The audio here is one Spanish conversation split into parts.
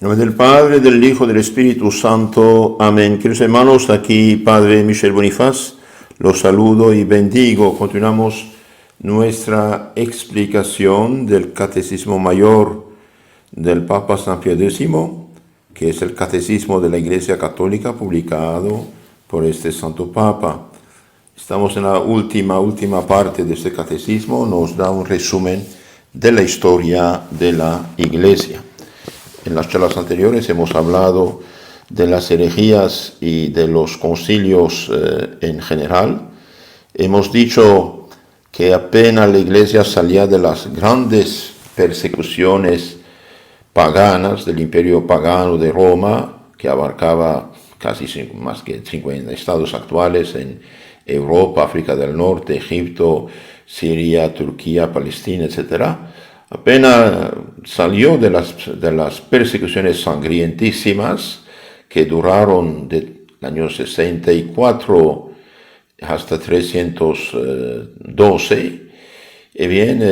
En nombre del Padre, del Hijo, del Espíritu Santo. Amén. Queridos hermanos, aquí Padre Michel Bonifaz, los saludo y bendigo. Continuamos nuestra explicación del Catecismo Mayor del Papa San Pío X, que es el Catecismo de la Iglesia Católica publicado por este Santo Papa. Estamos en la última parte de este Catecismo, nos da un resumen de la historia de la Iglesia. En las charlas anteriores hemos hablado de las herejías y de los concilios en general. Hemos dicho que apenas la Iglesia salía de las grandes persecuciones paganas del imperio pagano de Roma, que abarcaba casi más que 50 estados actuales en Europa, África del Norte, Egipto, Siria, Turquía, Palestina, etc. Apenas salió de las persecuciones sangrientísimas que duraron del año 64 hasta 312, y bien,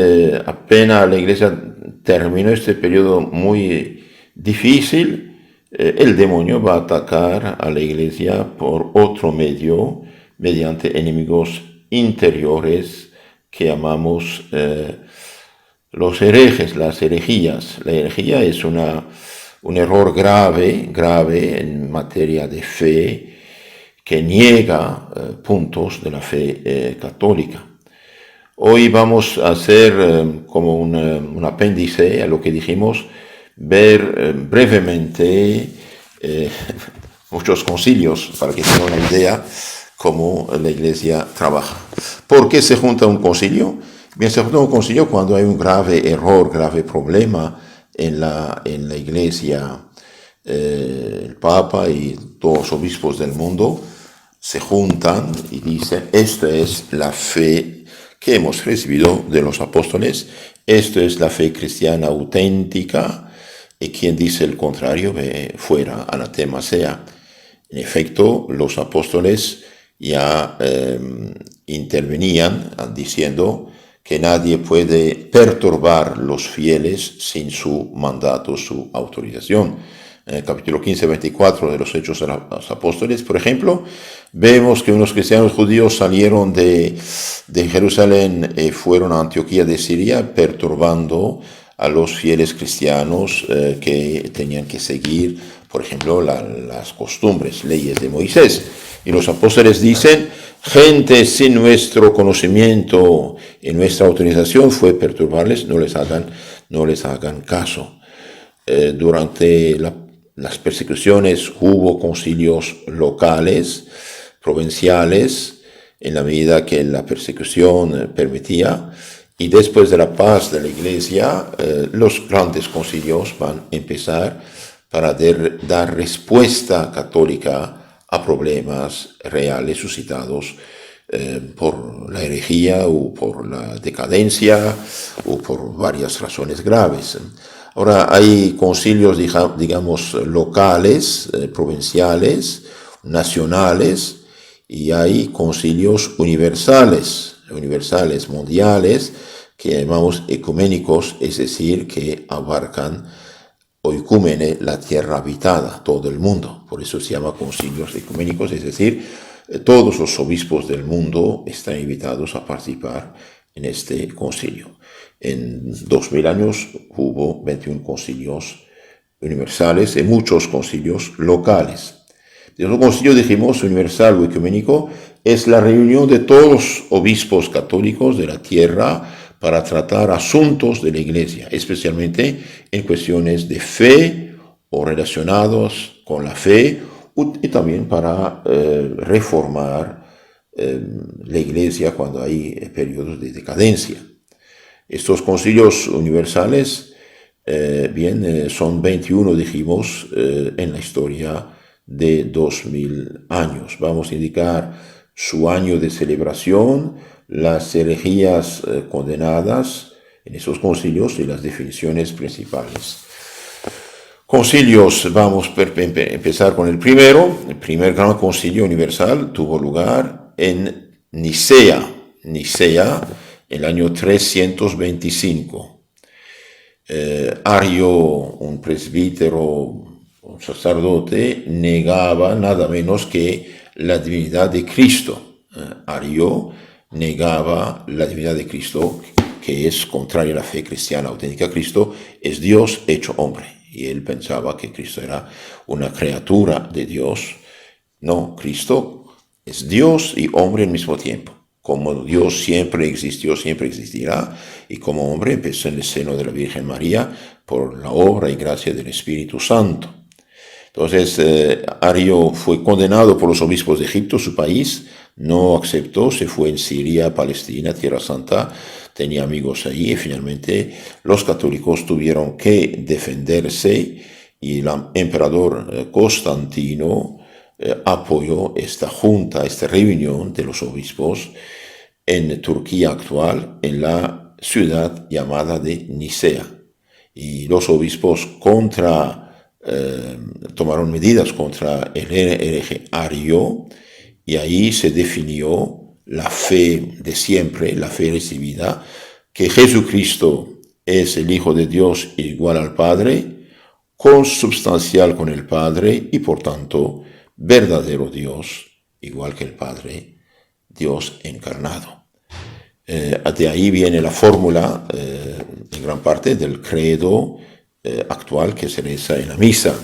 apenas la Iglesia terminó este periodo muy difícil, el demonio va a atacar a la Iglesia por otro medio, mediante enemigos interiores que llamamos los herejes, las herejías. La herejía es un error grave en materia de fe, que niega puntos de la fe católica. Hoy vamos a hacer como un apéndice a lo que dijimos, ver brevemente muchos concilios para que tengan una idea cómo la Iglesia trabaja. ¿Por qué se junta un concilio? Bien, se junta un concilio cuando hay un grave error, grave problema en la Iglesia. El Papa y todos los obispos del mundo se juntan y dicen: esta es la fe que hemos recibido de los apóstoles, esto es la fe cristiana auténtica, y quien dice el contrario, fuera, anatema sea. En efecto, los apóstoles ya intervenían diciendo que nadie puede perturbar los fieles sin su mandato, su autorización. En el capítulo 15-24 de los Hechos de los Apóstoles, por ejemplo, vemos que unos cristianos judíos salieron de Jerusalén y fueron a Antioquía de Siria, perturbando a los fieles cristianos que tenían que seguir, por ejemplo, las costumbres, leyes de Moisés. Y los apóstoles dicen: gente sin nuestro conocimiento y nuestra autorización fue perturbarles, no les hagan caso. Durante las persecuciones hubo concilios locales, provinciales, en la medida que la persecución permitía, y después de la paz de la Iglesia, los grandes concilios van a empezar para dar respuesta católica a problemas reales suscitados por la herejía o por la decadencia o por varias razones graves. Ahora hay concilios, digamos, locales, provinciales, nacionales, y hay concilios universales, mundiales, que llamamos ecuménicos, es decir, que abarcan oicúmene, la tierra habitada, todo el mundo. Por eso se llama concilios ecuménicos, es decir, todos los obispos del mundo están invitados a participar en este concilio. En 2000 años hubo 21 concilios universales y muchos concilios locales. El concilio, dijimos, universal o ecuménico, es la reunión de todos los obispos católicos de la tierra para tratar asuntos de la Iglesia, especialmente en cuestiones de fe o relacionados con la fe, y también para reformar la Iglesia cuando hay periodos de decadencia. Estos concilios universales, son 21, dijimos, en la historia de 2000 años. Vamos a indicar su año de celebración, las herejías condenadas en esos concilios y las definiciones principales. Concilios, vamos a empezar con el primero. El primer gran concilio universal tuvo lugar en Nicea, en el año 325. Ario, un presbítero un sacerdote, negaba nada menos que la divinidad de Cristo. Ario negaba la divinidad de Cristo, que es contraria a la fe cristiana auténtica. Cristo es Dios hecho hombre. Y él pensaba que Cristo era una criatura de Dios. No, Cristo es Dios y hombre al mismo tiempo. Como Dios siempre existió, siempre existirá, y como hombre empezó en el seno de la Virgen María por la obra y gracia del Espíritu Santo. Entonces, Ario fue condenado por los obispos de Egipto, su país, no aceptó, se fue en Siria, Palestina, Tierra Santa, tenía amigos ahí, y finalmente los católicos tuvieron que defenderse, y el emperador Constantino apoyó esta junta, esta reunión de los obispos en Turquía actual, en la ciudad llamada de Nicea. Y los obispos tomaron medidas contra el hereje Ario, y ahí se definió la fe de siempre, la fe recibida, que Jesucristo es el Hijo de Dios igual al Padre, consubstancial con el Padre y por tanto verdadero Dios, igual que el Padre, Dios encarnado. De ahí viene la fórmula, en gran parte, del credo actual que se reza en la misa.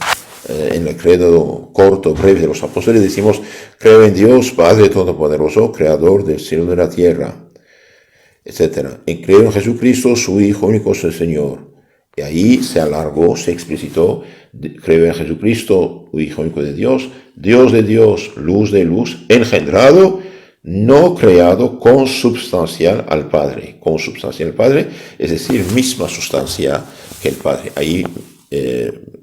En el credo corto, breve de los apóstoles decimos: creo en Dios, Padre Todopoderoso, Creador del cielo y de la tierra, etc. Creo en Jesucristo, su Hijo único, su Señor. Y ahí se alargó, se explicitó: creo en Jesucristo, Hijo único de Dios, Dios de Dios, luz de luz, engendrado, no creado, consubstancial al Padre. Consubstancial al Padre, es decir, misma sustancia que el Padre. Ahí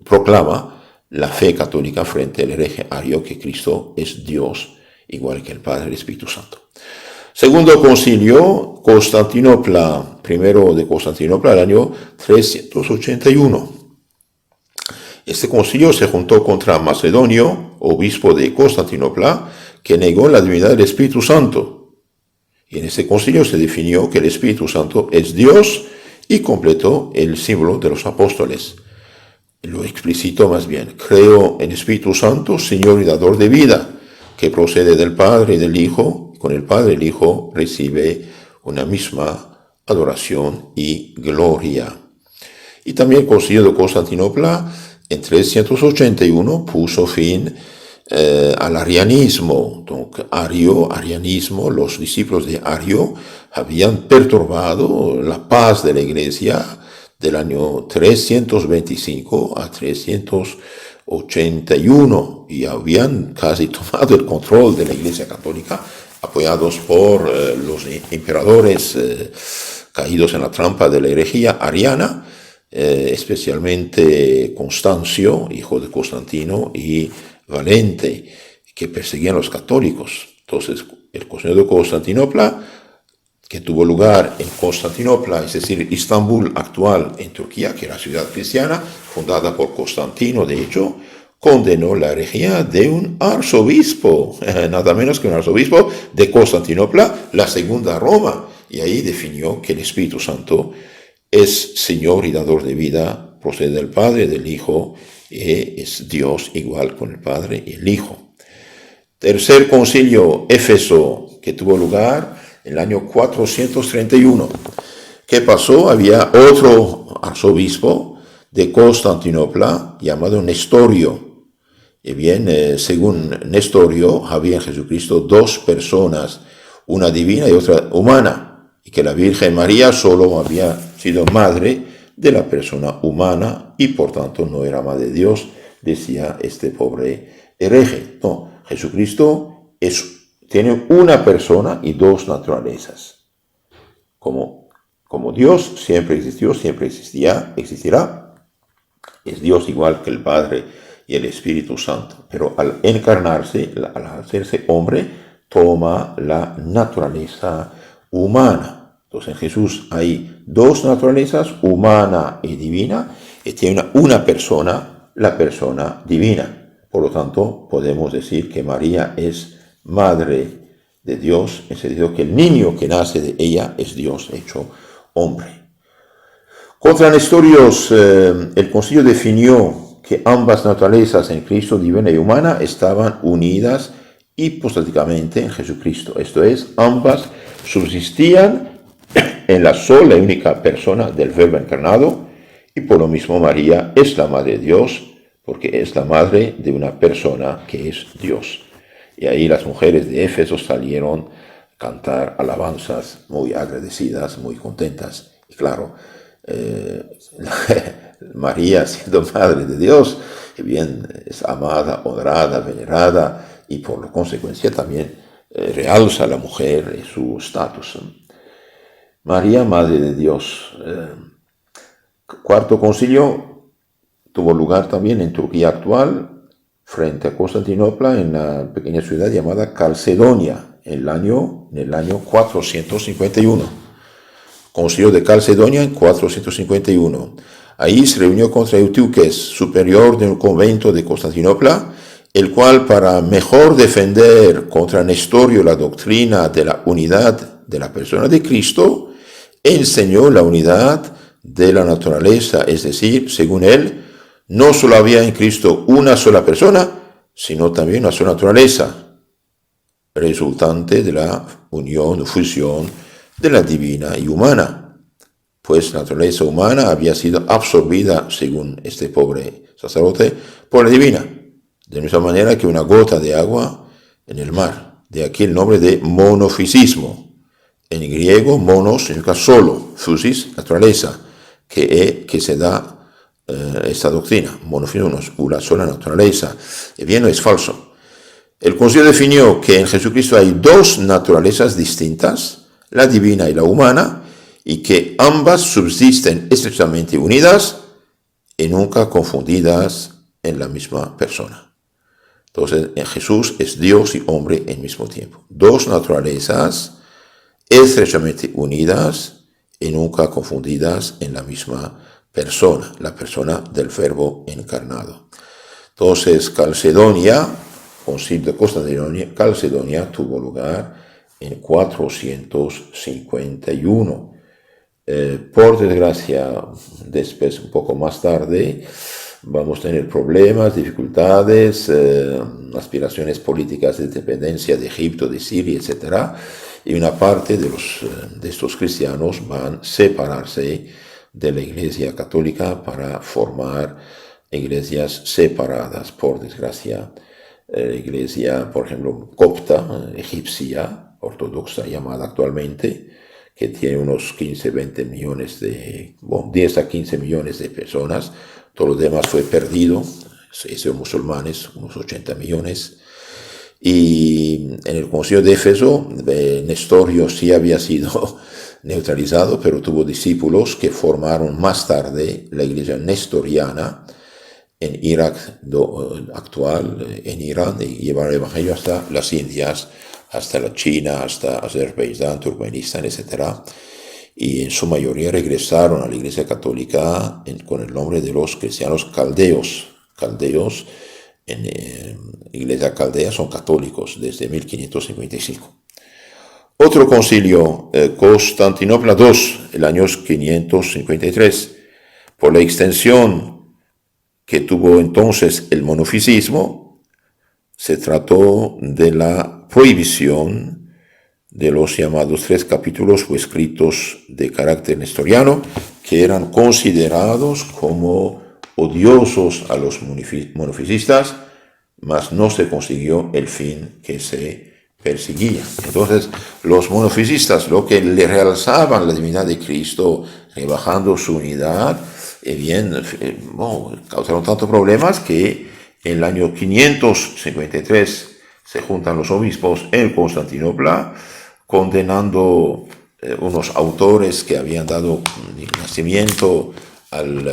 proclama la fe católica frente al hereje Ario, que Cristo es Dios, igual que el Padre y el Espíritu Santo. Segundo concilio, Constantinopla, primero de Constantinopla, el año 381. Este concilio se juntó contra Macedonio, obispo de Constantinopla, que negó la divinidad del Espíritu Santo. Y en este concilio se definió que el Espíritu Santo es Dios y completó el símbolo de los apóstoles. Lo explicitó más bien: creo en Espíritu Santo, Señor y dador de vida, que procede del Padre y del Hijo. Con el Padre y el Hijo recibe una misma adoración y gloria. Y también el concilio de Constantinopla en 381 puso fin al arianismo. Arianismo, los discípulos de Ario habían perturbado la paz de la Iglesia del año 325 a 381 y habían casi tomado el control de la Iglesia Católica, apoyados por los emperadores caídos en la trampa de la herejía ariana, especialmente Constancio, hijo de Constantino, y Valente, que perseguían a los católicos. Entonces, el concilio de Constantinopla, que tuvo lugar en Constantinopla, es decir, Istambul actual en Turquía, que era ciudad cristiana, fundada por Constantino, de hecho, condenó la herejía de un arzobispo, nada menos que un arzobispo de Constantinopla, la segunda Roma, y ahí definió que el Espíritu Santo es Señor y dador de vida, procede del Padre y del Hijo, es Dios igual con el Padre y el Hijo. Tercer concilio, Éfeso, que tuvo lugar en el año 431. ¿Qué pasó? Había otro arzobispo de Constantinopla llamado Nestorio. Y bien, según Nestorio, había en Jesucristo dos personas, una divina y otra humana, y que la Virgen María solo había sido madre de la persona humana y por tanto no era madre de Dios, decía este pobre hereje. No, Jesucristo tiene una persona y dos naturalezas. Como Dios siempre existió, siempre existirá. Es Dios igual que el Padre y el Espíritu Santo. Pero al encarnarse, al hacerse hombre, toma la naturaleza humana. Entonces en Jesús hay dos naturalezas, humana y divina, y tiene una persona, la persona divina. Por lo tanto, podemos decir que María es madre de Dios, en el sentido que el niño que nace de ella es Dios hecho hombre. Contra Nestorios, el concilio definió que ambas naturalezas en Cristo, divina y humana, estaban unidas hipostáticamente en Jesucristo. Esto es, ambas subsistían en la sola y única persona del Verbo encarnado, y por lo mismo María es la Madre de Dios, porque es la madre de una persona que es Dios. Y ahí las mujeres de Éfeso salieron a cantar alabanzas muy agradecidas, muy contentas. Y claro, María, siendo Madre de Dios, bien, es amada, honrada, venerada, y por consecuencia también realza a la mujer su estatus. María, Madre de Dios. Cuarto concilio tuvo lugar también en Turquía actual, frente a Constantinopla, en la pequeña ciudad llamada Calcedonia, en el año 451. Concilio de Calcedonia en 451. Ahí se reunió contra Eutiuques, superior de un convento de Constantinopla, el cual, para mejor defender contra Nestorio la doctrina de la unidad de la persona de Cristo, enseñó la unidad de la naturaleza, es decir, según él, no solo había en Cristo una sola persona, sino también una sola naturaleza, resultante de la unión o fusión de la divina y humana, pues la naturaleza humana había sido absorbida, según este pobre sacerdote, por la divina, de la misma manera que una gota de agua en el mar. De aquí el nombre de monofisismo. En griego, monos significa solo, physis, naturaleza, que se da esta doctrina, monofismo, una sola naturaleza. Y bien, no es falso. El concilio definió que en Jesucristo hay dos naturalezas distintas, la divina y la humana, y que ambas subsisten estrechamente unidas y nunca confundidas en la misma persona. Entonces, en Jesús es Dios y hombre en mismo tiempo. Dos naturalezas estrechamente unidas y nunca confundidas en la misma persona, la persona del Verbo encarnado. Entonces, Calcedonia, concilio de Constantinopla, Calcedonia tuvo lugar en 451. Por desgracia, después, un poco más tarde, vamos a tener problemas, dificultades, aspiraciones políticas de independencia de Egipto, de Siria, etc. Y una parte de estos cristianos van a separarse de la Iglesia Católica para formar iglesias separadas, por desgracia. Iglesia, por ejemplo, copta, egipcia, ortodoxa llamada actualmente, que tiene unos 15-20 millones 10 a 15 millones de personas. Todo lo demás fue perdido, son musulmanes, unos 80 millones. Y en el concilio de Éfeso, Nestorio sí había sido neutralizado, pero tuvo discípulos que formaron más tarde la iglesia nestoriana en Irak actual, en Irán, y llevaron el evangelio hasta las Indias, hasta la China, hasta Azerbaiyán, Turkmenistán, etc. Y en su mayoría regresaron a la Iglesia Católica con el nombre de los cristianos caldeos. Caldeos en Iglesia Caldea son católicos desde 1555. Otro concilio, Constantinopla II, el año 553, por la extensión que tuvo entonces el monofisismo, se trató de la prohibición de los llamados 3 capítulos o escritos de carácter nestoriano, que eran considerados como odiosos a los monofisistas, mas no se consiguió el fin que se perseguía. Entonces, los monofisistas, lo que le realzaban la divinidad de Cristo, rebajando su unidad, causaron tantos problemas que en el año 553 se juntan los obispos en Constantinopla, condenando unos autores que habían dado nacimiento al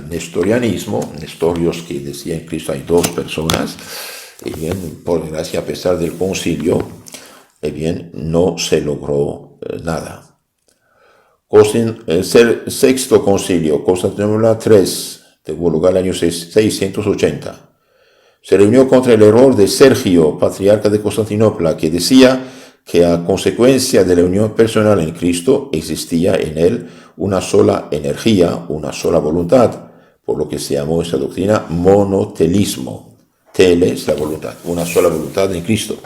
nestorianismo, nestorios que decían en Cristo hay dos personas. Y bien, por desgracia, a pesar del concilio, no se logró nada. El sexto concilio, Constantinopla III, tuvo lugar en el año 680. Se reunió contra el error de Sergio, patriarca de Constantinopla, que decía que a consecuencia de la unión personal en Cristo existía en él una sola energía, una sola voluntad, por lo que se llamó esta doctrina monotelismo. Tele es la voluntad, una sola voluntad en Cristo.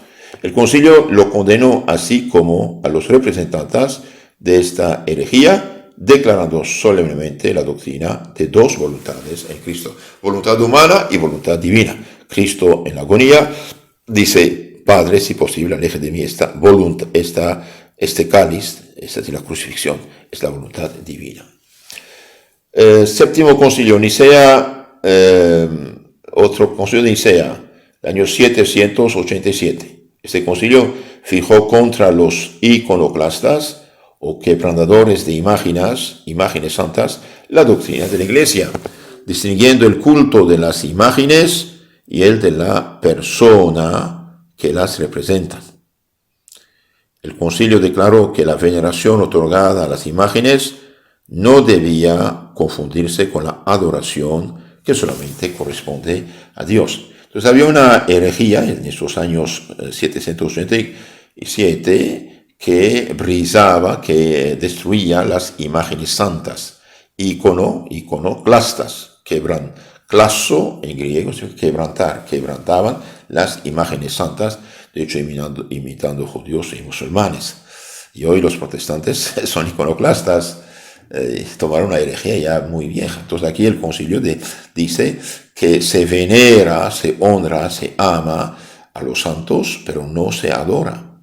El concilio lo condenó así como a los representantes de esta herejía, declarando solemnemente la doctrina de dos voluntades en Cristo, voluntad humana y voluntad divina. Cristo en la agonía dice: Padre, si posible, aleje de mí esta voluntad, este cáliz, esta es la crucifixión, es la voluntad divina. Séptimo concilio, Nicea, otro concilio de Nicea, el año 787. Este concilio fijó contra los iconoclastas o quebrantadores de imágenes santas la doctrina de la Iglesia, distinguiendo el culto de las imágenes y el de la persona que las representa. El concilio declaró que la veneración otorgada a las imágenes no debía confundirse con la adoración que solamente corresponde a Dios. Entonces había una herejía en estos años 787 que brisaba, que destruía las imágenes santas, iconoclastas, claso en griego, quebrantaban las imágenes santas, de hecho imitando judíos y musulmanes. Y hoy los protestantes son iconoclastas, tomaron una herejía ya muy vieja. Entonces aquí el concilio dice que se venera, se honra, se ama a los santos, pero no se adora.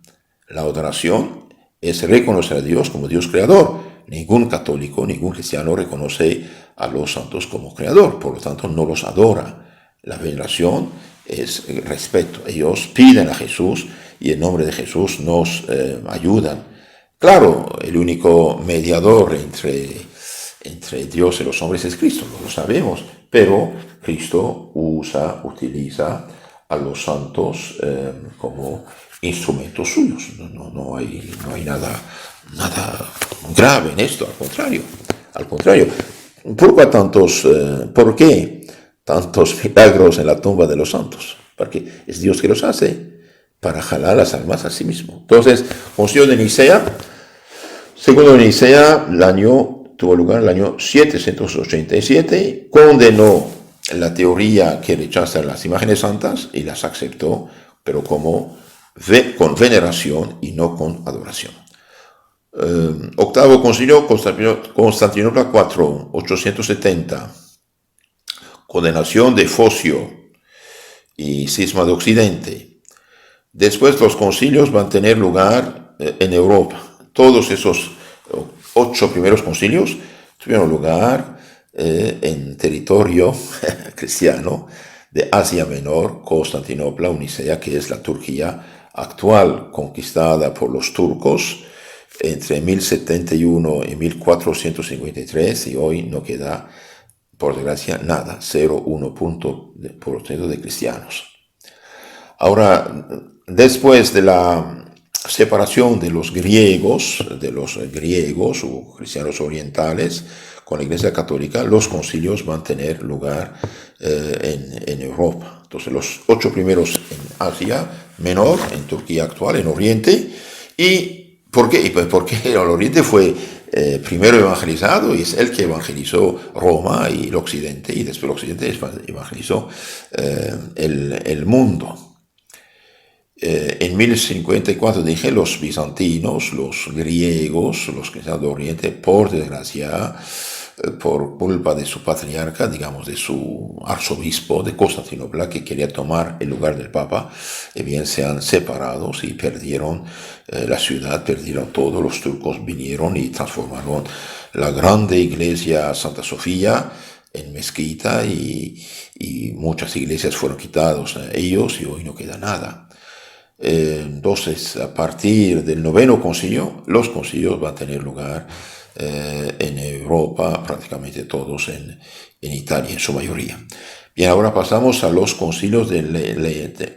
La adoración es reconocer a Dios como Dios creador. Ningún católico, ningún cristiano reconoce a los santos como creador, por lo tanto no los adora. La veneración es respeto. Ellos piden a Jesús y en nombre de Jesús nos ayudan. Claro, el único mediador entre Dios y los hombres es Cristo, lo sabemos, pero Cristo utiliza a los santos como instrumentos suyos. No hay nada grave en esto, al contrario. ¿Por qué tantos milagros en la tumba de los santos? Porque es Dios que los hace para jalar las almas a sí mismo. Entonces, concilio de Nicea, segundo de Nicea, tuvo lugar en el año 787, condenó la teoría que rechaza las imágenes santas y las aceptó, pero con veneración y no con adoración. Octavo concilio, Constantinopla 4, 870, condenación de Focio y cisma de Occidente. Después los concilios van a tener lugar en Europa. Todos esos 8 primeros concilios tuvieron lugar en territorio cristiano de Asia Menor, Constantinopla, Nicea, que es la Turquía actual, conquistada por los turcos entre 1071 y 1453, y hoy no queda, por desgracia, nada, 0,1% de cristianos. Ahora, después de la separación de los griegos o cristianos orientales con la Iglesia Católica, los concilios van a tener lugar en Europa. Entonces, los 8 primeros en Asia Menor, en Turquía actual, en Oriente. ¿Y por qué? Porque el Oriente fue primero evangelizado y es el que evangelizó Roma y el Occidente, y después el Occidente evangelizó el mundo. En 1054 dije, los bizantinos, los griegos, los cristianos de Oriente, por desgracia, por culpa de su patriarca, digamos, de su arzobispo de Constantinopla, que quería tomar el lugar del Papa, bien se han separado y perdieron la ciudad, perdieron todo. Los turcos vinieron y transformaron la grande iglesia Santa Sofía en mezquita, y muchas iglesias fueron quitadas a ellos, y hoy no queda nada. Entonces, a partir del 9º concilio, los concilios van a tener lugar en Europa, prácticamente todos en Italia, en su mayoría. Bien, ahora pasamos a los concilios de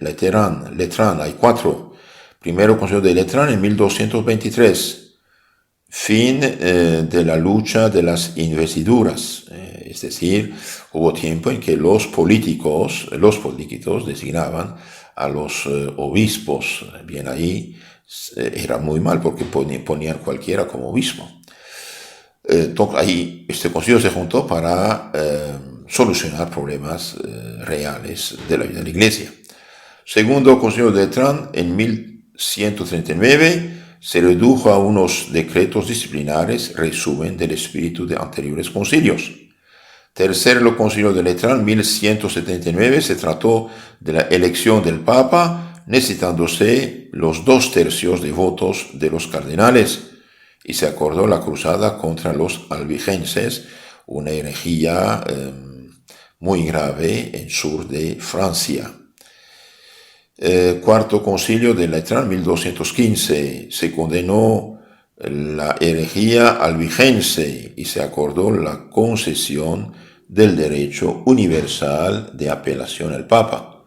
Letrán. Hay 4. Primero concilio de Letrán en 1223, fin de la lucha de las investiduras. Es decir, hubo tiempo en que los políticos designaban a los obispos. Bien, ahí era muy mal porque ponían cualquiera como obispo. Entonces ahí este concilio se juntó para solucionar problemas reales de la vida de la Iglesia. Segundo Concilio de Letrán, en 1139, se redujo a unos decretos disciplinares, resumen del espíritu de anteriores concilios. Tercero Concilio de Letrán, 1179, se trató de la elección del Papa, necesitándose los 2/3 de votos de los cardenales, y se acordó la cruzada contra los albigenses, una herejía muy grave en sur de Francia. Cuarto Concilio de Letrán, 1215, se condenó la herejía albigense y se acordó la concesión del derecho universal de apelación al Papa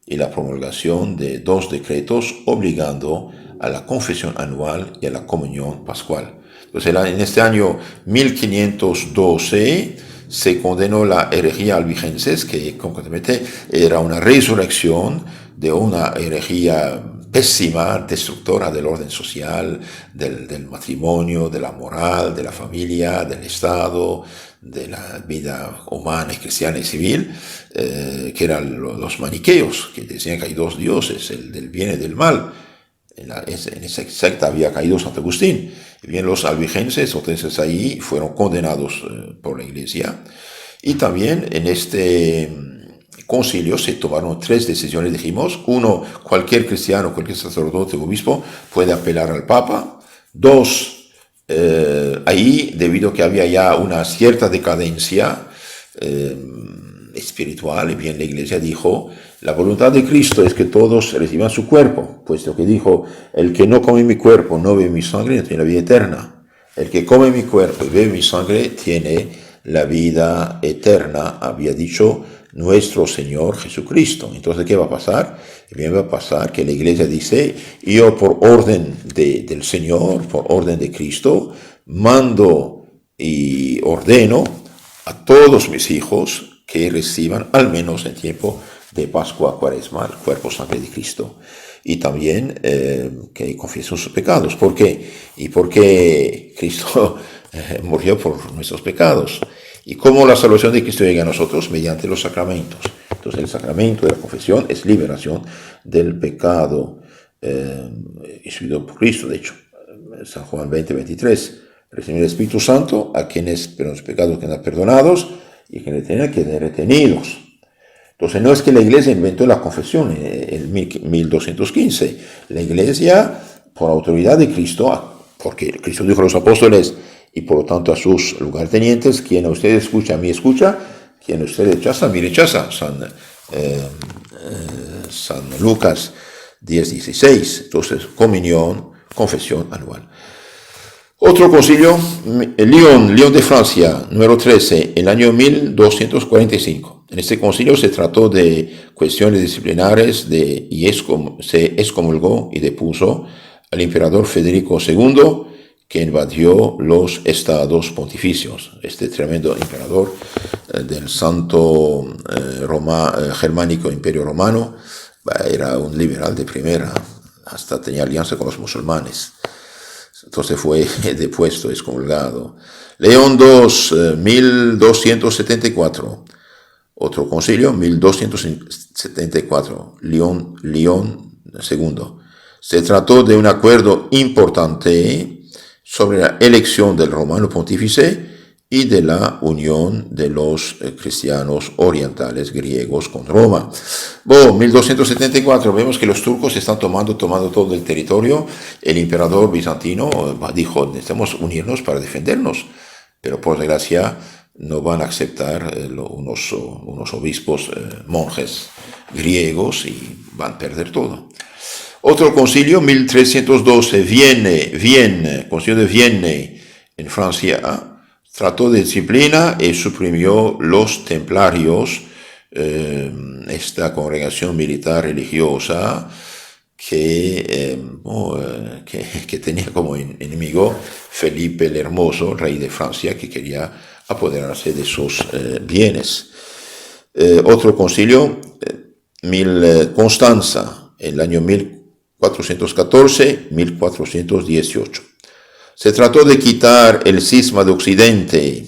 y la promulgación de 2 decretos obligando a la confesión anual y a la comunión pascual. Entonces, en este año 1512 se condenó la herejía albigenses, que concretamente era una resurrección de una herejía pésima, destructora del orden social, del matrimonio, de la moral, de la familia, del Estado, de la vida humana, cristiana y civil, que eran los maniqueos, que decían que hay 2 dioses, el del bien y del mal. En esa secta había caído Santo Agustín. Y bien, los albigenses, entonces ahí fueron condenados por la Iglesia. Y también en este concilio se tomaron 3 decisiones, dijimos. 1, cualquier cristiano, cualquier sacerdote o obispo puede apelar al Papa. 2, ahí, debido a que había ya una cierta decadencia espiritual, y bien la Iglesia dijo, la voluntad de Cristo es que todos reciban su cuerpo, puesto que dijo, el que no come mi cuerpo, no bebe mi sangre, no tiene la vida eterna. El que come mi cuerpo y bebe mi sangre, tiene la vida eterna, había dicho nuestro Señor Jesucristo. Entonces, ¿qué va a pasar? Bien, va a pasar que la Iglesia dice, yo por orden del Señor, por orden de Cristo, mando y ordeno a todos mis hijos que reciban, al menos en tiempo de Pascua Cuaresma, el cuerpo sangre de Cristo. Y también que confiesen sus pecados. ¿Por qué? Y porque Cristo murió por nuestros pecados. ¿Y cómo la salvación de Cristo llega a nosotros? Mediante los sacramentos. Entonces el sacramento de la confesión es liberación del pecado instituido por Cristo. De hecho, San Juan 20:23, recibir el Espíritu Santo a quienes pero los pecados quedan perdonados y quienes tienen que quedar retenidos. Entonces no es que la Iglesia inventó la confesión en 1215. La Iglesia, por autoridad de Cristo, porque Cristo dijo a los apóstoles y por lo tanto a sus lugartenientes, quien a usted escucha, a mí escucha, quien a usted rechaza, a mí rechaza. San Lucas 10:16. Entonces, comunión, confesión anual. Otro concilio, Lyon de Francia, número 13, el año 1245. En este concilio se trató de cuestiones disciplinares y se excomulgó y depuso al emperador Federico II, que invadió los estados pontificios. Este tremendo emperador del santo germánico Imperio Romano era un liberal de primera, hasta tenía alianza con los musulmanes. Entonces fue depuesto, excomulgado. León II, 1274. Otro concilio, 1274. León II. Se trató de un acuerdo importante sobre la elección del romano pontífice y de la unión de los cristianos orientales griegos con Roma. 1274, vemos que los turcos están tomando todo el territorio. El emperador bizantino dijo, necesitamos unirnos para defendernos, pero por desgracia no van a aceptar unos obispos monjes griegos y van a perder todo. Otro concilio, 1312, concilio de Vienne en Francia, trató de disciplina y suprimió los templarios, esta congregación militar religiosa que tenía como enemigo Felipe el Hermoso, rey de Francia, que quería apoderarse de sus bienes. Otro concilio, Constanza, en el año 1414-1418. Se trató de quitar el cisma de Occidente,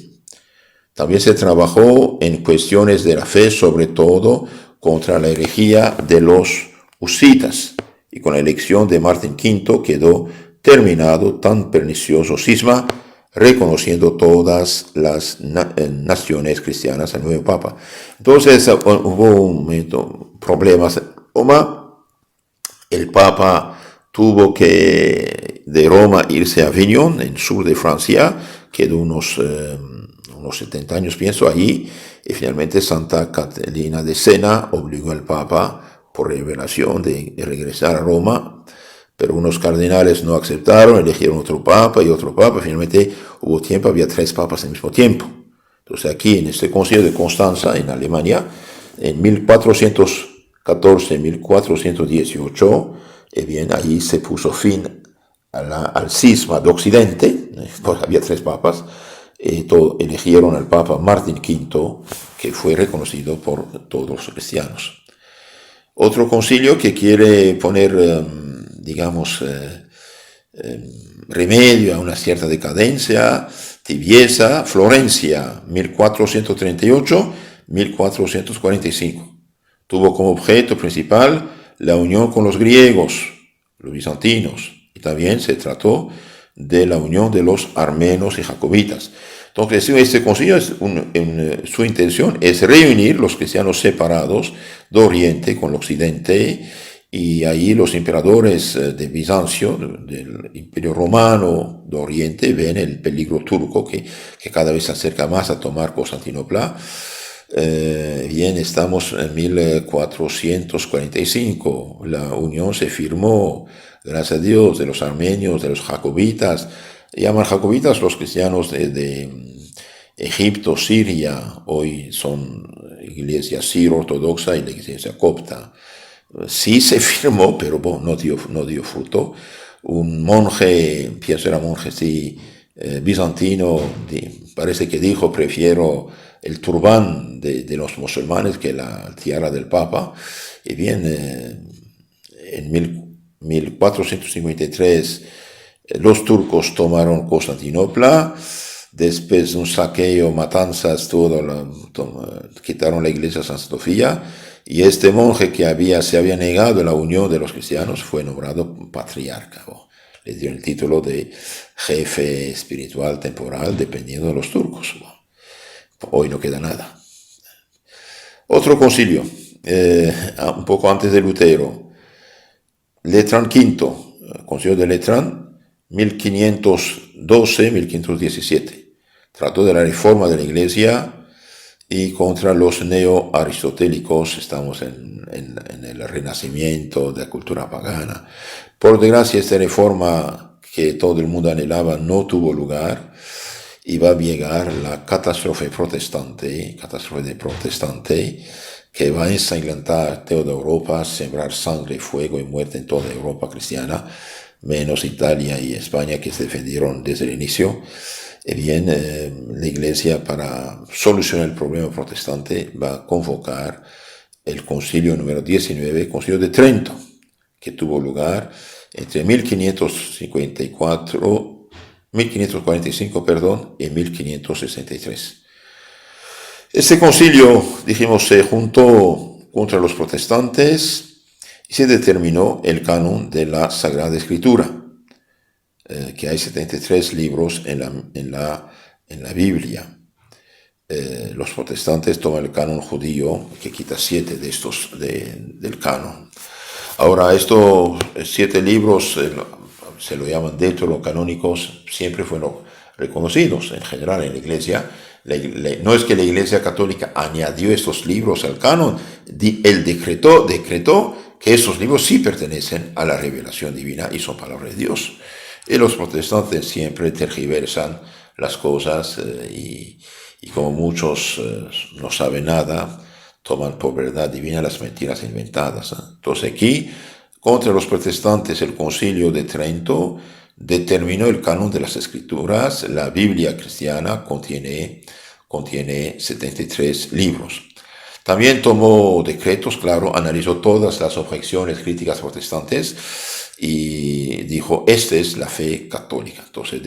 También se trabajó en cuestiones de la fe, sobre todo contra la herejía de los husitas, y con la elección de Martín V quedó terminado tan pernicioso cisma, reconociendo todas las naciones cristianas al nuevo Papa. Entonces hubo problemas en Roma. El Papa tuvo que de Roma irse a Avignon, en sur de Francia, quedó unos 70 años, pienso, allí, y finalmente Santa Catalina de Siena obligó al Papa, por revelación, de regresar a Roma, pero unos cardenales no aceptaron, eligieron otro Papa, finalmente hubo tiempo, había 3 papas al mismo tiempo. Entonces aquí, en este concilio de Constanza, en Alemania, en 1414-1418, bien, ahí se puso fin al cisma de Occidente, porque había 3 papas, eligieron al Papa Martín V, que fue reconocido por todos los cristianos. Otro concilio que quiere poner, remedio a una cierta decadencia, tibieza, Florencia, 1438-1445. Tuvo como objeto principal la unión con los griegos, los bizantinos, y también se trató de la unión de los armenos y jacobitas. Entonces, este concilio, su intención es reunir los cristianos separados de Oriente con el Occidente, y ahí los emperadores de Bizancio, del Imperio Romano de Oriente, ven el peligro turco que cada vez se acerca más a tomar Constantinopla. Bien, estamos en 1445, la unión se firmó, gracias a Dios, de los armenios, de los jacobitas. Llaman jacobitas los cristianos de Egipto, Siria, hoy son iglesia siro-ortodoxa y la iglesia copta. Sí se firmó, pero no dio fruto. Un monje, pienso era monje, sí, bizantino, parece que dijo: prefiero el turbán de los musulmanes que la tiara del Papa. Y bien, en 1453 los turcos tomaron Constantinopla. Después de un saqueo, matanzas, quitaron la iglesia de Santa Sofía, y este monje que se había negado a la unión de los cristianos fue nombrado patriarca. Le dio el título de jefe espiritual temporal, dependiendo de los turcos. Hoy no queda nada. Otro concilio, un poco antes de Lutero, Letrán V, concilio de Letrán, 1512-1517. Trató de la reforma de la iglesia y contra los neo-aristotélicos. Estamos en el renacimiento de la cultura pagana. Por desgracia, esta reforma que todo el mundo anhelaba no tuvo lugar, y va a llegar la catástrofe protestante, que va a ensangrentar toda Europa, sembrar sangre, fuego y muerte en toda Europa cristiana, menos Italia y España, que se defendieron desde el inicio. Bien, la Iglesia, para solucionar el problema protestante, va a convocar el concilio número 19, concilio de Trento, que tuvo lugar entre 1545, y 1563. Este concilio, dijimos, se juntó contra los protestantes y se determinó el canon de la Sagrada Escritura, que hay 73 libros en la Biblia. Los protestantes toman el canon judío, que quita 7 de estos del canon. Ahora, estos 7 libros se lo llaman deuterocanónicos, siempre fueron reconocidos en general en la Iglesia. No es que la Iglesia Católica añadió estos libros al canon, él decretó que estos libros sí pertenecen a la revelación divina y son palabra de Dios. Y los protestantes siempre tergiversan las cosas, y como muchos no saben nada, toman por verdad divina las mentiras inventadas. Entonces aquí, contra los protestantes, el Concilio de Trento determinó el canon de las Escrituras. La Biblia cristiana contiene 73 libros. También tomó decretos, claro, analizó todas las objeciones críticas protestantes y dijo: esta es la fe católica. Entonces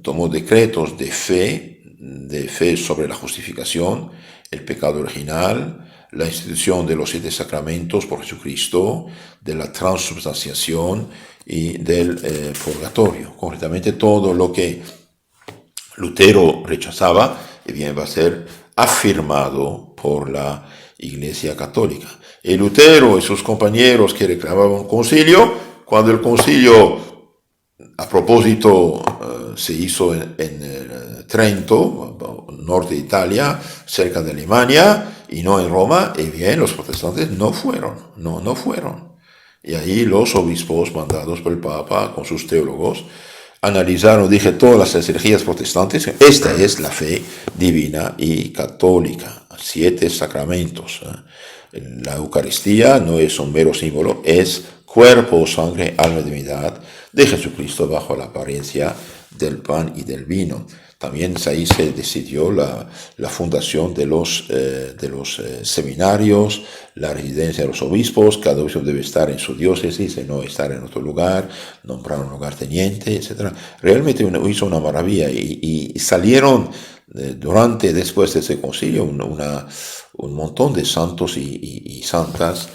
tomó decretos de fe de fe sobre la justificación, el pecado original, la institución de los 7 sacramentos por Jesucristo, de la transubstanciación y del purgatorio. Concretamente todo lo que Lutero rechazaba, bien, va a ser afirmado por la Iglesia Católica. Y Lutero y sus compañeros que reclamaban un concilio, cuando el concilio, a propósito, se hizo en Trento, norte de Italia, cerca de Alemania, y no en Roma, y bien, los protestantes no fueron. Y ahí los obispos mandados por el Papa con sus teólogos analizaron, todas las herejías protestantes. Esta es la fe divina y católica, 7 sacramentos. La Eucaristía no es un mero símbolo, es cuerpo, sangre, alma y divinidad de Jesucristo bajo la apariencia del pan y del vino. También ahí se decidió la fundación de los seminarios, la residencia de los obispos. Cada obispo debe estar en su diócesis y no estar en otro lugar, nombrar un lugarteniente, etc. Realmente hizo una maravilla y salieron después de ese concilio un montón de santos y santas.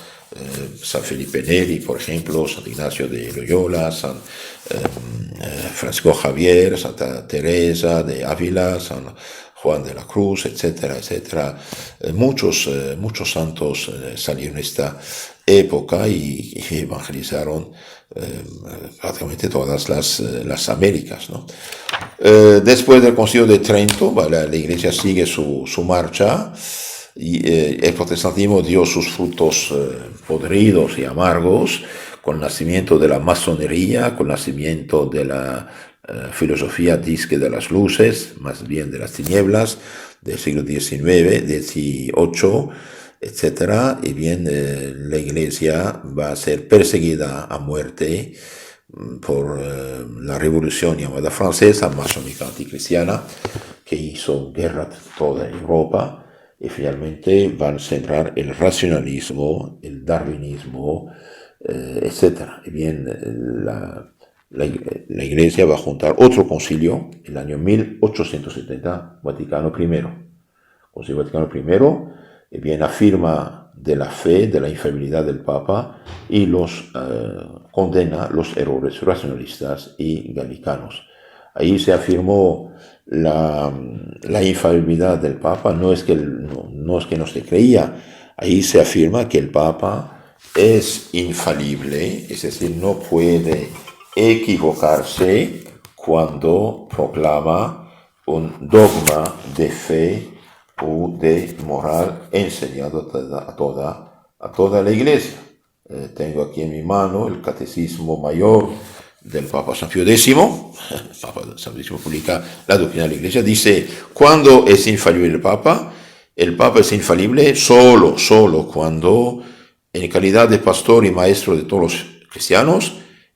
San Felipe Neri, por ejemplo, San Ignacio de Loyola, San Francisco Javier, Santa Teresa de Ávila, San Juan de la Cruz, etcétera, etcétera. Muchos santos salieron en esta época y evangelizaron prácticamente todas las Américas, ¿no? Después del Concilio de Trento, la Iglesia sigue su marcha. Y el protestantismo dio sus frutos podridos y amargos con el nacimiento de la masonería, con el nacimiento de la filosofía disque de las luces, más bien de las tinieblas, del siglo XIX, XVIII, etc. Y bien, la Iglesia va a ser perseguida a muerte por la revolución llamada francesa, masónica anticristiana, que hizo guerra a toda Europa. Y finalmente van a centrar el racionalismo, el darwinismo, etc. Y bien, la Iglesia va a juntar otro concilio, el año 1870, Vaticano I. Concilio Vaticano I, y bien, afirma de la fe, de la infalibilidad del Papa y condena los errores racionalistas y galicanos. Ahí se afirmó la infalibilidad del Papa, no es que no se creía, ahí se afirma que el Papa es infalible, es decir, no puede equivocarse cuando proclama un dogma de fe o de moral enseñado a toda la Iglesia. Tengo aquí en mi mano el Catecismo Mayor del Papa San Pío X. El Papa San Pío X publica la doctrina de la Iglesia. Dice, ¿cuándo es infalible el Papa? El Papa es infalible solo cuando, en calidad de pastor y maestro de todos los cristianos,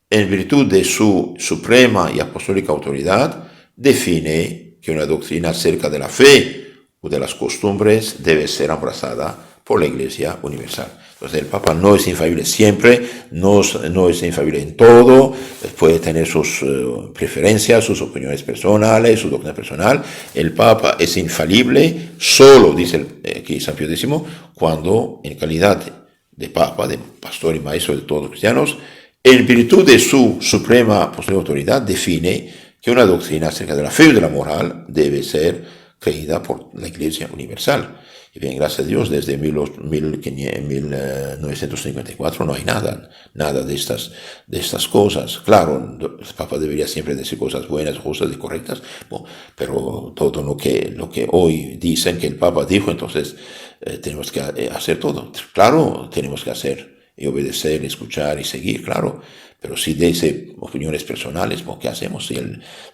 en virtud de su suprema y apostólica autoridad, define que una doctrina acerca de la fe o de las costumbres debe ser abrazada por la Iglesia universal. Entonces el Papa no es infalible siempre, no es infalible en todo, puede tener sus preferencias, sus opiniones personales, su doctrina personal. El Papa es infalible solo, dice aquí San Pío X, cuando en calidad de Papa, de pastor y maestro de todos los cristianos, en virtud de su suprema apostólica autoridad, define que una doctrina acerca de la fe y de la moral debe ser creída por la Iglesia universal. Y bien, gracias a Dios, desde 1954 no hay nada de estas cosas. Claro, el Papa debería siempre decir cosas buenas, justas y correctas, pero todo lo que hoy dicen que el Papa dijo, entonces tenemos que hacer todo. Claro, tenemos que hacer y obedecer, escuchar y seguir, claro. Pero si dice opiniones personales, ¿qué hacemos? Si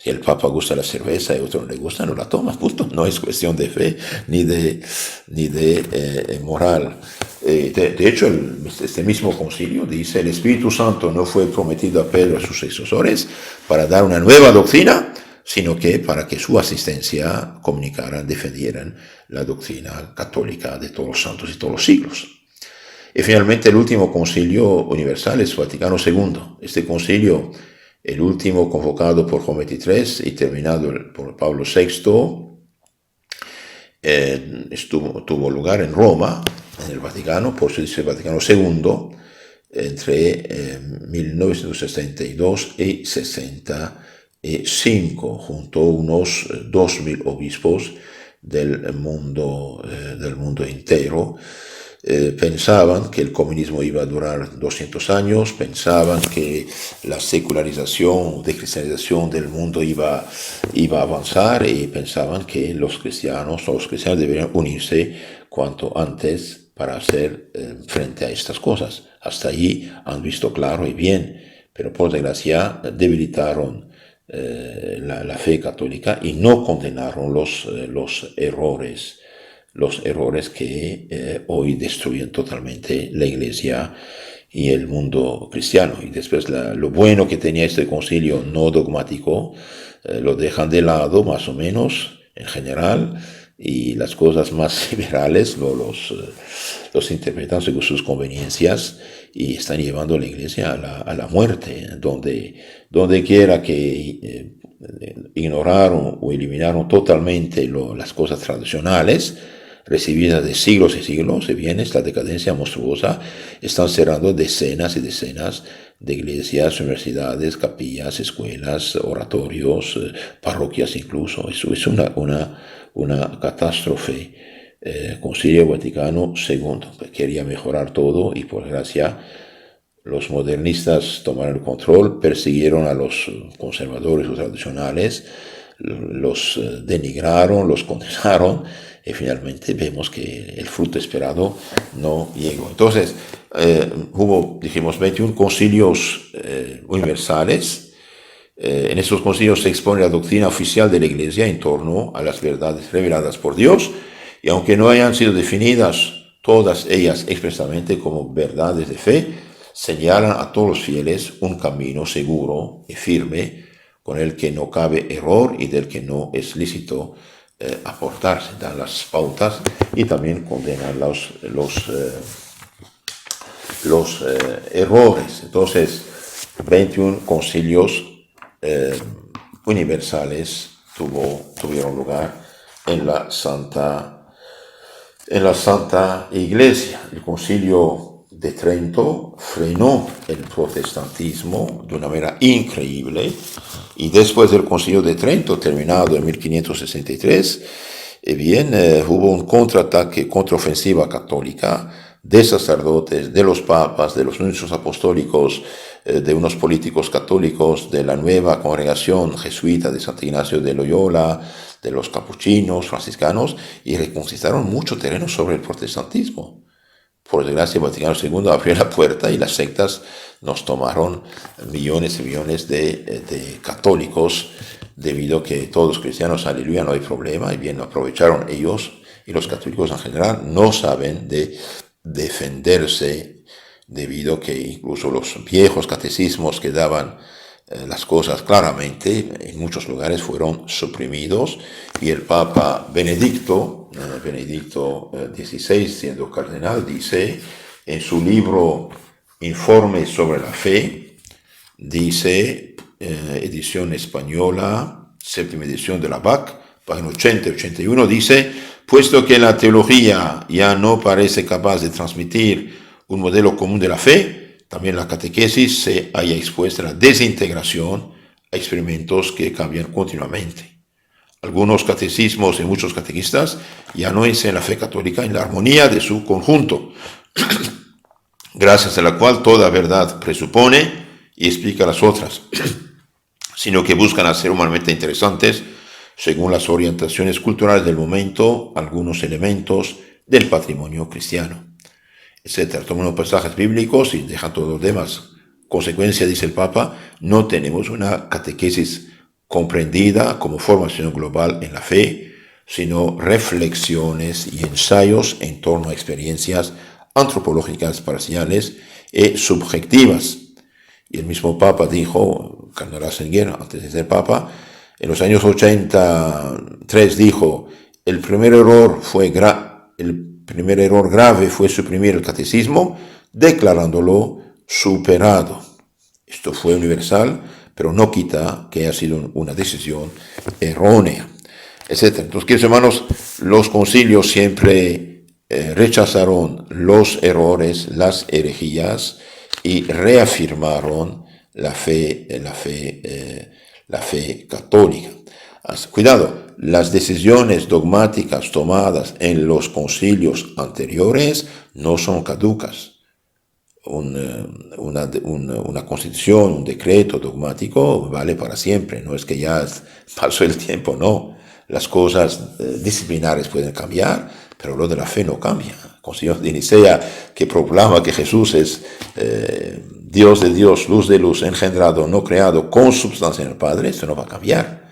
el Papa gusta la cerveza y a otro no le gusta, no la toma, punto. No es cuestión de fe ni de moral. De hecho, este mismo concilio dice, el Espíritu Santo no fue prometido a Pedro y a sus sucesores para dar una nueva doctrina, sino que para que su asistencia comunicaran, defendieran la doctrina católica de todos los santos y todos los siglos. Y finalmente el último concilio universal es Vaticano II. Este concilio, el último convocado por Juan XXIII y terminado por Pablo VI, tuvo lugar en Roma, en el Vaticano, por eso dice Vaticano II, entre 1962 y 65, junto a unos 2000 obispos del mundo entero. Pensaban que el comunismo iba a durar 200 años, pensaban que la secularización, decristianización del mundo iba a avanzar, y pensaban que los cristianos deberían unirse cuanto antes para hacer frente a estas cosas. Hasta allí han visto claro y bien, pero por desgracia debilitaron la fe católica y no condenaron los errores que hoy destruyen totalmente la Iglesia y el mundo cristiano. Y después lo bueno que tenía este concilio no dogmático lo dejan de lado, más o menos, en general, y las cosas más liberales los interpretan según sus conveniencias y están llevando a la Iglesia a la muerte, donde quiera que ignoraron o eliminaron totalmente las cosas tradicionales recibidas de siglos y siglos, y viene esta decadencia monstruosa. Están cerrando decenas y decenas de iglesias, universidades, capillas, escuelas, oratorios, parroquias incluso. Eso es una catástrofe. Concilio Vaticano II quería mejorar todo y por desgracia los modernistas tomaron el control, persiguieron a los conservadores o tradicionales, los denigraron, los condenaron, y finalmente vemos que el fruto esperado no llegó. Entonces, hubo, dijimos, 21 concilios universales. En estos concilios se expone la doctrina oficial de la Iglesia en torno a las verdades reveladas por Dios, y aunque no hayan sido definidas todas ellas expresamente como verdades de fe, señalan a todos los fieles un camino seguro y firme con el que no cabe error y del que no es lícito aportarse. Dan las pautas y también condenan los errores. Entonces, 21 concilios universales tuvieron lugar en la Santa Iglesia. El Concilio de Trento frenó el protestantismo de una manera increíble, y después del Concilio de Trento, terminado en 1563, hubo un contraataque, contraofensiva católica de sacerdotes, de los papas, de los nuncios apostólicos, de unos políticos católicos, de la nueva congregación jesuita de Santo Ignacio de Loyola, de los capuchinos, franciscanos, y reconquistaron mucho terreno sobre el protestantismo. Por desgracia, el Vaticano II abrió la puerta y las sectas nos tomaron millones y millones de católicos, debido a que todos los cristianos, aleluya, no hay problema, y bien aprovecharon ellos, y los católicos en general no saben de defenderse, debido a que incluso los viejos catecismos que daban las cosas claramente en muchos lugares fueron suprimidos, y el Papa Benedicto XVI, siendo cardenal, dice en su libro Informe sobre la Fe, dice, edición española, séptima edición de la BAC, página 80 y 81, dice: puesto que la teología ya no parece capaz de transmitir un modelo común de la fe, también la catequesis se halla expuesta a la desintegración, a experimentos que cambian continuamente. Algunos catecismos y muchos catequistas ya no enseñan la fe católica en la armonía de su conjunto, gracias a la cual toda verdad presupone y explica las otras, sino que buscan hacer humanamente interesantes, según las orientaciones culturales del momento, algunos elementos del patrimonio cristiano, etc. Toman los pasajes bíblicos y dejan todos los demás. Consecuencia, dice el Papa, no tenemos una catequesis comprendida como formación global en la fe, sino reflexiones y ensayos en torno a experiencias antropológicas parciales y subjetivas. Y el mismo Papa dijo, Cardinal Ratzinger, antes de ser Papa, en los años 83 dijo: el primer error grave fue suprimir el catecismo, declarándolo superado. Esto fue universal, pero no quita que haya sido una decisión errónea. etc. Entonces, queridos hermanos, los concilios siempre rechazaron los errores, las herejías y reafirmaron la fe católica. Cuidado, las decisiones dogmáticas tomadas en los concilios anteriores no son caducas. Una constitución, un decreto dogmático vale para siempre, no es que ya pasó el tiempo, no. Las cosas disciplinares pueden cambiar, pero lo de la fe no cambia. El concilio de Nicea, que proclama que Jesús es Dios de Dios, luz de luz, engendrado, no creado, con substancia en el Padre, esto no va a cambiar.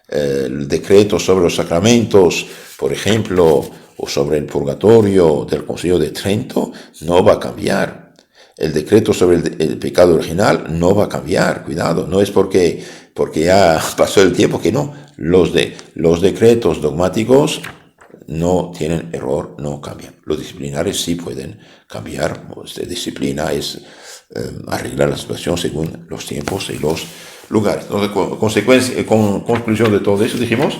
El decreto sobre los sacramentos, por ejemplo, o sobre el purgatorio del Concilio de Trento, no va a cambiar. El decreto sobre el pecado original no va a cambiar, cuidado, no es porque ya pasó el tiempo que no. Los decretos dogmáticos no tienen error, no cambian. Los disciplinares sí pueden cambiar. Disciplina es arreglar la situación según los tiempos y los lugares. Entonces, con conclusión de todo eso, dijimos,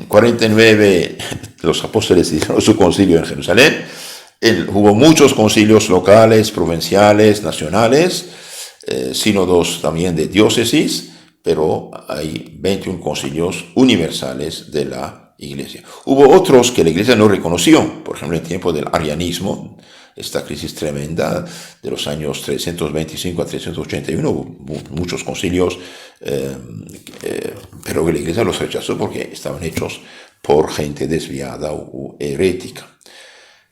49 los apóstoles hicieron su concilio en Jerusalén. Hubo muchos concilios locales, provinciales, nacionales, sínodos también de diócesis, pero hay 21 concilios universales de la Iglesia. Hubo otros que la Iglesia no reconoció, por ejemplo, en el tiempo del arianismo, esta crisis tremenda de los años 325 a 381, hubo muchos concilios, pero la Iglesia los rechazó porque estaban hechos por gente desviada o herética.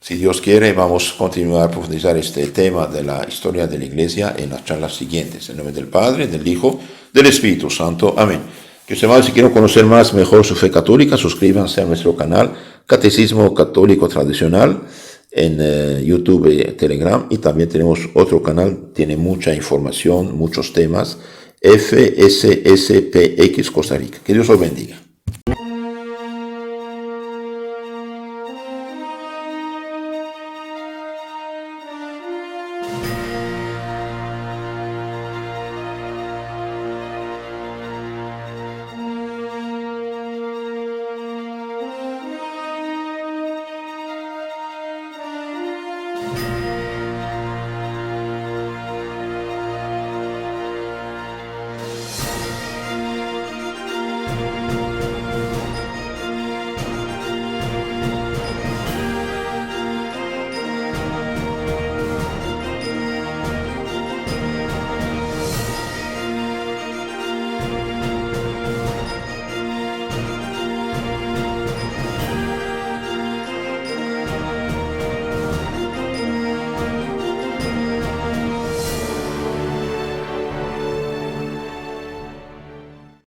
Si Dios quiere, vamos a continuar a profundizar este tema de la historia de la Iglesia en las charlas siguientes. En nombre del Padre, del Hijo, del Espíritu Santo. Amén. Que hermanos, si quieren conocer más mejor su fe católica, suscríbanse a nuestro canal Catecismo Católico Tradicional en YouTube y Telegram. Y también tenemos otro canal, tiene mucha información, muchos temas, FSSPX Costa Rica. Que Dios los bendiga.